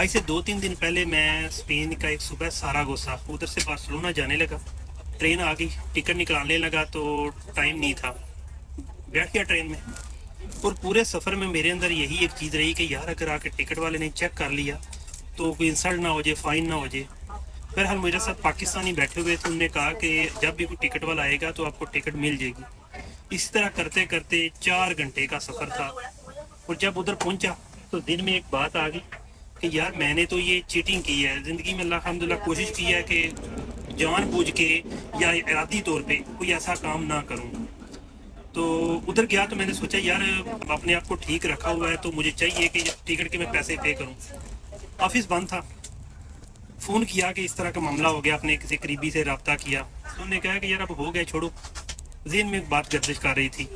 आज से 2-3 दिन पहले मैं स्पेन का एक सुबह सारागोसा उधर से बार्सिलोना जाने लगा। ट्रेन आ गई, टिकट निकालने लगा तो टाइम नहीं था, बैठ गया ट्रेन में। और पूरे सफ़र में मेरे अंदर यही एक चीज़ रही कि यार अगर आके टिकट वाले ने चेक कर लिया तो कोई इंसल्ट ना हो जाए, फ़ाइन ना हो जाए। बहरहाल मेरे साथ पाकिस्तानी बैठे हुए थे, उन्होंने कहा कि जब भी कोई टिकट वाला आएगा तो आपको टिकट मिल जाएगी। इस तरह करते करते 4 घंटे का सफ़र था। और जब उधर पहुंचा तो दिन में एक बात आ गई कि यार मैंने तो ये चीटिंग की है ज़िंदगी में। अल्हम्दुलिल्लाह कोशिश की है कि जानबूझ के या इरादी तौर पे कोई ऐसा काम ना करूं। तो उधर गया तो मैंने सोचा यार अपने आप को ठीक रखा हुआ है तो मुझे चाहिए कि टिकट के मैं पैसे पे करूं। ऑफिस बंद था, फ़ोन किया कि इस तरह का मामला हो गया, अपने किसी करीबी से रब्ता किया तो उन्होंने कहा कि यार अब हो गया, छोड़ो। ज़हन में एक बात गर्दिश कर रही थी।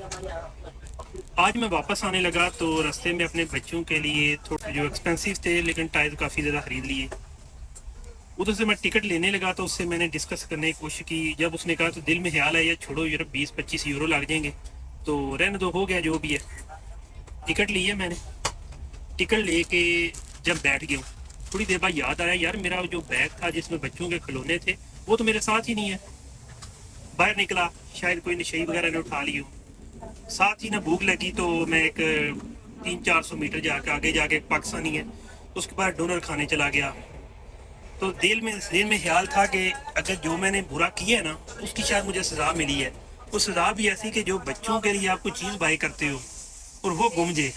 आज मैं वापस आने लगा तो रास्ते में अपने बच्चों के लिए थोड़े जो एक्सपेंसिव थे लेकिन टायर काफ़ी ज़्यादा ख़रीद लिए। उधर से मैं टिकट लेने लगा तो उससे मैंने डिस्कस करने की कोशिश की। जब उसने कहा तो दिल में ख्याल आया छोड़ो यूरोप 20-25 यूरो लग जाएंगे तो रहने दो, हो गया जो भी है। टिकट ली है मैंने। टिकट लेके जब बैठ गया थोड़ी देर बाद याद आया यार मेरा जो बैग था जिसमें बच्चों के खिलौने थे वो तो मेरे साथ ही नहीं है। बाहर निकला, शायद कोई नशेई वगैरह ने उठा ली हो। साथ ही ना भूख लगी तो मैं एक 300-400 मीटर जाके आगे जाके एक पाकिस्तानी है उसके बाद डोनर खाने चला गया। तो दिल में ख्याल था कि अगर जो मैंने बुरा किया है ना उसकी शायद मुझे सज़ा मिली है। वो सज़ा भी ऐसी कि जो बच्चों के लिए आप कोई चीज़ बाई करते हो और वो गुम जाए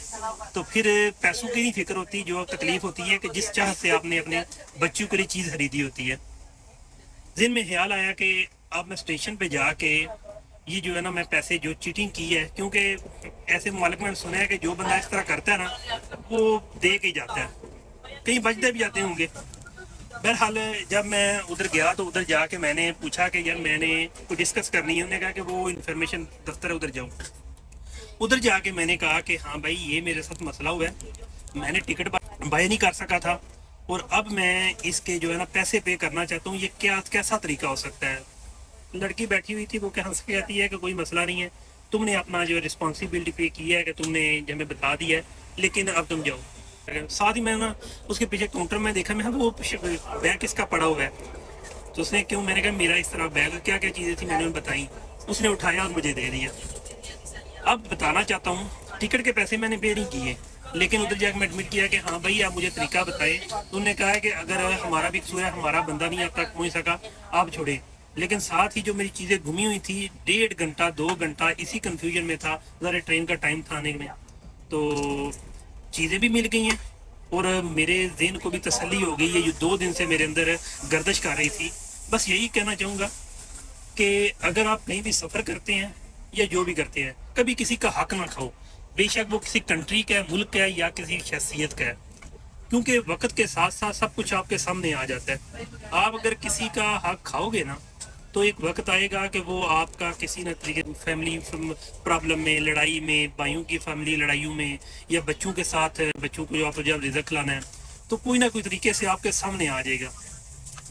तो फिर पैसों की नहीं फिक्र होती, जो तकलीफ होती है कि जिस चाह से आपने अपने बच्चों के लिए चीज़ खरीदी होती है। दिन में ख्याल आया कि अब मैं स्टेशन पे जाके ये जो है ना मैं पैसे जो चीटिंग की है, क्योंकि ऐसे मालिक मैंने सुना है कि जो बंदा इस तरह करता है ना वो दे के ही जाता है, कहीं बचते भी जाते होंगे। बहरहाल जब मैं उधर गया तो उधर जाके मैंने पूछा कि यार मैंने कोई डिस्कस करनी है। उन्होंने कहा कि वो इन्फॉर्मेशन दफ्तर है उधर जाऊँ। उधर जाके मैंने कहा कि हाँ भाई ये मेरे साथ मसला हुआ है, मैंने टिकट बाय नहीं कर सका था और अब मैं इसके जो है ना पैसे पे करना चाहता हूँ, ये क्या कैसा तरीका हो सकता है। लड़की बैठी हुई थी, वो क्या हंस के कहती है कि कोई मसला नहीं है, तुमने अपना जो रिस्पॉन्सिबिलिटी पे की है कि तुमने हमें बता दिया है, लेकिन अब तुम जाओ। साथ ही मैं ना उसके पीछे काउंटर में देखा, मैं वो बैग किसका पड़ा हुआ है। तो उसने क्यों, मैंने कहा मेरा इस तरह बैग, क्या क्या चीज़ें थी मैंने उन्हें बताई। उसने उठाया और मुझे दे दिया। अब बताना चाहता हूँ टिकट के पैसे मैंने पे नहीं किए, लेकिन उधर जाकर मैं एडमिट किया कि हाँ भाई आप मुझे तरीका बताएं। तो उन्होंने कहा है कि अगर हमारा भी कसूर है, हमारा बंदा नहीं अब तक पहुँच सका, आप छोड़े। लेकिन साथ ही जो मेरी चीज़ें गुमी हुई थी 1.5 घंटा 2 घंटा इसी कन्फ्यूजन में था, ज़रा ट्रेन का टाइम था आने में, तो चीज़ें भी मिल गई हैं और मेरे जहन को भी तसल्ली हो गई है। ये 2 दिन से मेरे अंदर गर्दिश कर रही थी। बस यही कहना चाहूँगा कि अगर आप कहीं भी सफ़र करते हैं या जो भी करते हैं, कभी किसी का हक ना खाओ, बेशक वो किसी कंट्री का है, मुल्क का है या किसी शख्सियत का है, क्योंकि वक्त के साथ साथ सब कुछ आपके सामने आ जाता है। आप अगर किसी का हक खाओगे ना तो एक वक्त आएगा कि वो आपका किसी न तरीके फैमिली प्रॉब्लम में, लड़ाई में, भाइयों की फैमिली लड़ाइयों में, या बच्चों के साथ, बच्चों को जो आप जब रिजक लाना है तो कोई ना कोई तरीके से आपके सामने आ जाएगा।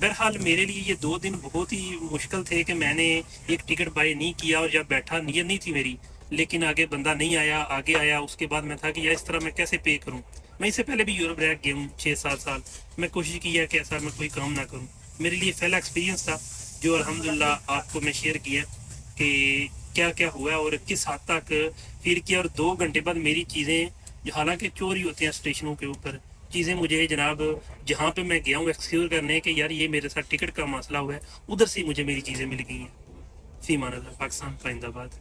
बहरहाल मेरे लिए ये 2 दिन बहुत ही मुश्किल थे कि मैंने एक टिकट बाय नहीं किया और जब बैठा नीयत नहीं थी मेरी, लेकिन आगे बंदा नहीं आया, आगे आया। उसके बाद मैं था कि यार इस तरह मैं कैसे पे करूं। मैं इससे पहले भी यूरोप रह गया हूँ 6-7 साल। मैं कोशिश की है कि ऐसा मैं कोई काम ना करूं। मेरे लिए पहला एक्सपीरियंस था जो अल्हम्दुलिल्लाह आपको मैं शेयर किया कि क्या क्या हुआ और किस हद तक फील किया। और 2 घंटे बाद मेरी चीज़ें, हालांकि चोरी होती हैं स्टेशनों के ऊपर, चीज़ें मुझे जनाब जहाँ पे मैं गया हूँ एक्सक्यूर करने के यार ये मेरे साथ टिकट का मसला हुआ है, उधर से मुझे मेरी चीज़ें मिल गई हैं। फी मान अल्लाह, पाकिस्तान, पाइंदाबाद।